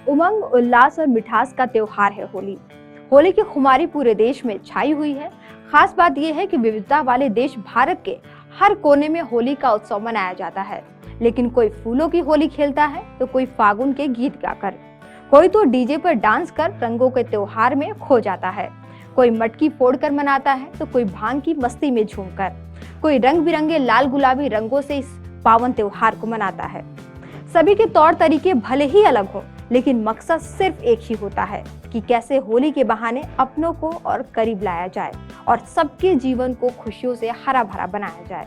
उमंग, उल्लास और मिठास का त्योहार है होली। होली की खुमारी पूरे देश में छाई हुई है। खास बात यह है कि विविधता वाले देश भारत के हर कोने में होली का उत्सव मनाया जाता है। लेकिन कोई फूलों की होली खेलता है तो कोई फागुन के गीत गाकर, कोई तो डीजे पर डांस कर रंगों के त्योहार में खो जाता है, कोई मटकी फोड़कर मनाता है तो कोई भांग की मस्ती में झूमकर, कोई रंग बिरंगे लाल गुलाबी रंगों से इस पावन त्योहार को मनाता है। सभी के तौर तरीके भले ही अलग हों, लेकिन मकसद सिर्फ एक ही होता है कि कैसे होली के बहाने अपनों को और करीब लाया जाए और सबके जीवन को खुशियों से हरा भरा बनाया जाए।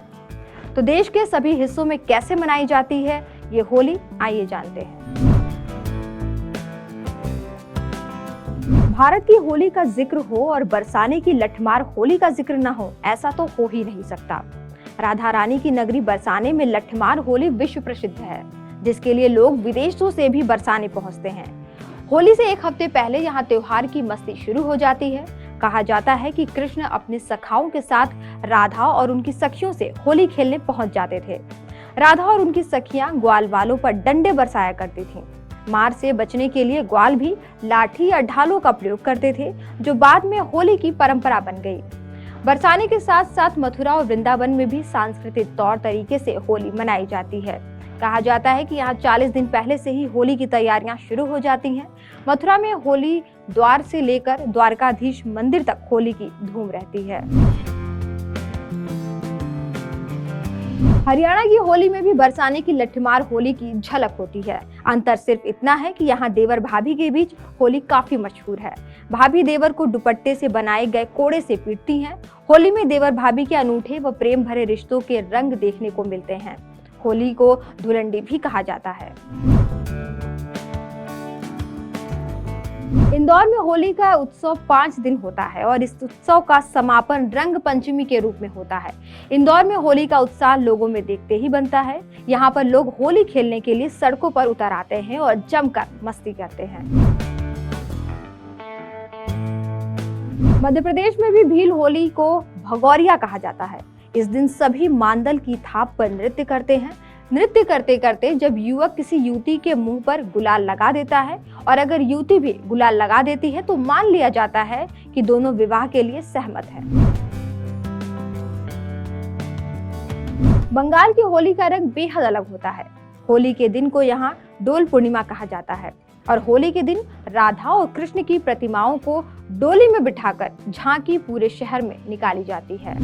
तो देश के सभी हिस्सों में कैसे मनाई जाती है ये होली, आइए जानते हैं। भारत की होली का जिक्र हो और बरसाने की लठमार होली का जिक्र न हो, ऐसा तो हो ही नहीं सकता। राधा रानी की नगरी बरसाने में लठमार होली विश्व प्रसिद्ध है, जिसके लिए लोग विदेशों से भी बरसाने पहुंचते हैं। होली से एक हफ्ते पहले यहाँ त्योहार की मस्ती शुरू हो जाती है। कहा जाता है कि कृष्ण अपने सखाओं के साथ राधा और उनकी सखियों से होली खेलने पहुंच जाते थे। राधा और उनकी सखियां ग्वाल वालों पर डंडे बरसाया करती थीं। मार से बचने के लिए ग्वाल भी लाठी या ढालों का प्रयोग करते थे, जो बाद में होली की परंपरा बन गई। बरसाने के साथ साथ मथुरा और वृंदावन में भी सांस्कृतिक तौर तरीके से होली मनाई जाती है। कहा जाता है कि यहाँ 40 दिन पहले से ही होली की तैयारियां शुरू हो जाती हैं। मथुरा में होली द्वार से लेकर द्वारकाधीश मंदिर तक होली की धूम रहती है। हरियाणा की होली में भी बरसाने की लठमार होली की झलक होती है। अंतर सिर्फ इतना है कि यहाँ देवर भाभी के बीच होली काफी मशहूर है। भाभी देवर को दुपट्टे से बनाए गए कोड़े से पीटती हैं। होली में देवर भाभी के अनूठे व प्रेम भरे रिश्तों के रंग देखने को मिलते हैं। होली को धुलंडी भी कहा जाता है। इंदौर में होली का उत्सव 5 दिन होता है और इस उत्सव का समापन रंग पंचमी के रूप में होता है। इंदौर में होली का उत्साह लोगों में देखते ही बनता है। यहाँ पर लोग होली खेलने के लिए सड़कों पर उतर आते हैं और जमकर मस्ती करते हैं। मध्य प्रदेश में भी भील होली को भगौरिया कहा जाता है। इस दिन सभी मांदल की थाप पर नृत्य करते हैं। नृत्य करते करते जब युवक किसी युवती के मुंह पर गुलाल लगा देता है और अगर युवती भी गुलाल लगा देती है तो मान लिया जाता है कि दोनों विवाह के लिए सहमत हैं। बंगाल की होली का रंग बेहद अलग होता है। होली के दिन को यहाँ डोल पूर्णिमा कहा जाता है और होली के दिन राधा और कृष्ण की प्रतिमाओं को डोली में बिठाकर झांकी पूरे शहर में निकाली जाती है।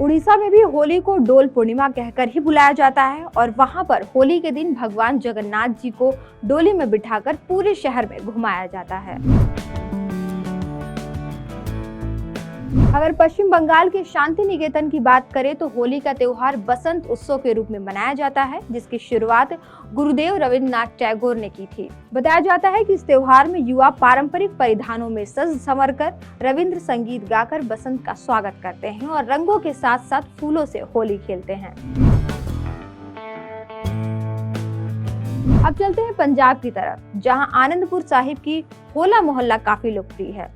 उड़ीसा में भी होली को डोल पूर्णिमा कहकर ही बुलाया जाता है और वहां पर होली के दिन भगवान जगन्नाथ जी को डोली में बिठाकर पूरे शहर में घुमाया जाता है। अगर पश्चिम बंगाल के शांति निकेतन की बात करें तो होली का त्योहार बसंत उत्सव के रूप में मनाया जाता है, जिसकी शुरुआत गुरुदेव रविंद्रनाथ टैगोर ने की थी। बताया जाता है कि इस त्योहार में युवा पारंपरिक परिधानों में सज संवर कर रविंद्र संगीत गाकर बसंत का स्वागत करते हैं और रंगों के साथ साथ फूलों से होली खेलते हैं। अब चलते हैं पंजाब की तरफ, जहां आनंदपुर साहिब की होला मोहल्ला काफी लोकप्रिय है।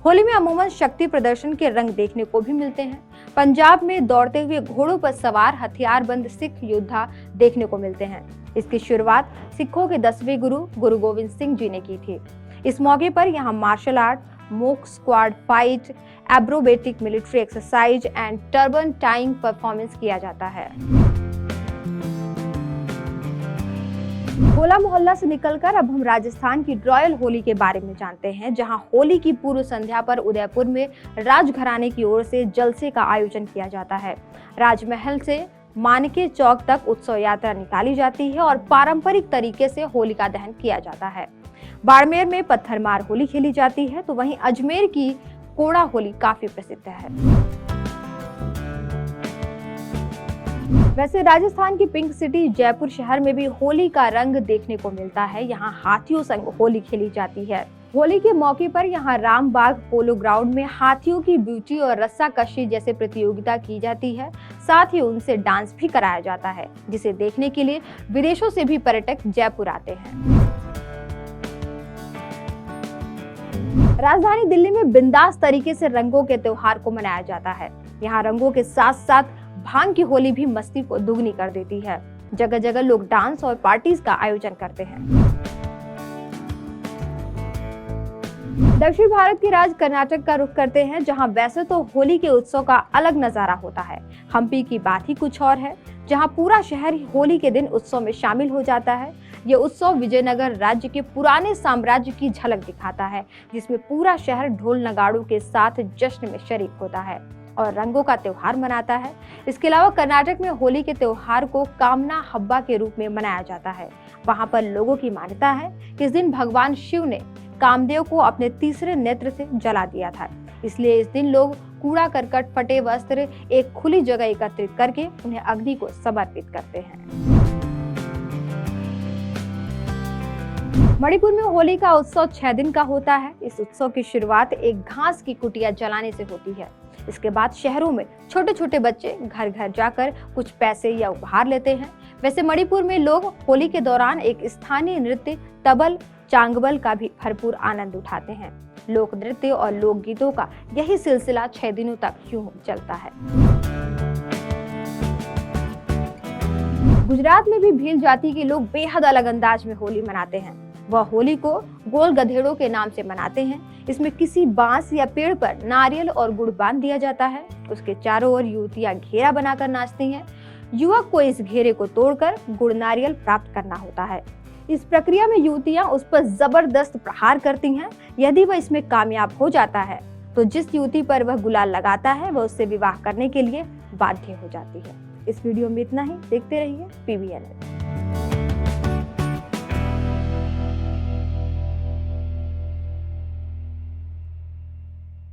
होली में अमूमन शक्ति प्रदर्शन के रंग देखने को भी मिलते हैं। पंजाब में दौड़ते हुए घोड़ों पर सवार हथियारबंद सिख योद्धा देखने को मिलते हैं। इसकी शुरुआत सिखों के 10वें गुरु गुरु गोविंद सिंह जी ने की थी। इस मौके पर यहाँ martial art, mock squad fight, acrobatic military exercise and turban tying performance किया जाता है। होला मोहल्ला से निकलकर अब हम राजस्थान की रॉयल होली के बारे में जानते हैं, जहां होली की पूर्व संध्या पर उदयपुर में राजघराने की ओर से जलसे का आयोजन किया जाता है। राजमहल से मानके चौक तक उत्सव यात्रा निकाली जाती है और पारंपरिक तरीके से होलिका दहन किया जाता है। बाड़मेर में पत्थरमार होली खेली जाती है, तो वहीं अजमेर की कोड़ा होली काफी प्रसिद्ध है। वैसे राजस्थान की पिंक सिटी जयपुर शहर में भी होली का रंग देखने को मिलता है। यहाँ हाथियों संग होली खेली जाती है। होली के मौके पर यहाँ रामबाग पोलो ग्राउंड में हाथियों की ब्यूटी और रस्साकशी जैसे प्रतियोगिता की जाती है। साथ ही उनसे डांस भी कराया जाता है, जिसे देखने के लिए विदेशों से भी पर्यटक जयपुर आते हैं। राजधानी दिल्ली में बिंदास तरीके से रंगों के त्योहार को मनाया जाता है। यहाँ रंगों के साथ साथ भांग की होली भी मस्ती को दुगनी कर देती है। जगह जगह लोग डांस और पार्टीज का आयोजन करते हैं। दक्षिण भारत के राज्य कर्नाटक का रुख करते हैं, जहां वैसे तो होली के उत्सव का अलग नजारा होता है। हम्पी की बात ही कुछ और है, जहां पूरा शहर होली के दिन उत्सव में शामिल हो जाता है। यह उत्सव विजयनगर राज्य के पुराने साम्राज्य की झलक दिखाता है, जिसमें पूरा शहर ढोल नगाड़ों के साथ जश्न में शरीक होता है और रंगों का त्योहार मनाता है। इसके अलावा कर्नाटक में होली के त्योहार को कामना हब्बा के रूप में मनाया जाता है। वहां पर लोगों की मान्यता है कि इस दिन भगवान शिव ने कामदेव को अपने तीसरे नेत्र से जला दिया था, इसलिए इस दिन लोग कूड़ा करकट, फटे वस्त्र एक खुली जगह एकत्रित करके उन्हें अग्नि को समर्पित करते हैं। मणिपुर में होली का उत्सव 6 दिन का होता है। इस उत्सव की शुरुआत एक घास की कुटिया जलाने से होती है। इसके बाद शहरों में छोटे छोटे बच्चे घर घर जाकर कुछ पैसे या उपहार लेते हैं। वैसे मणिपुर में लोग होली के दौरान एक स्थानीय नृत्य तबल चांगबल का भी भरपूर आनंद उठाते हैं। लोक नृत्य और लोकगीतों का यही सिलसिला 6 दिनों तक यूं चलता है। गुजरात में भी भील जाति के लोग बेहद अलग अंदाज में होली मनाते हैं। वह होली को गोल गधेड़ों के नाम से मनाते हैं। इसमें किसी बांस या पेड़ पर नारियल और गुड़ बांध दिया जाता है। उसके चारों ओर युवतियां घेरा बनाकर नाचती हैं। युवक को इस घेरे को तोड़कर गुड़ नारियल प्राप्त करना होता है। इस प्रक्रिया में युवतियां उस पर जबरदस्त प्रहार करती हैं। यदि वह इसमें कामयाब हो जाता है तो जिस युवती पर वह गुलाल लगाता है वह उससे विवाह करने के लिए बाध्य हो जाती है। इस वीडियो में इतना ही। देखते रहिए PBNL।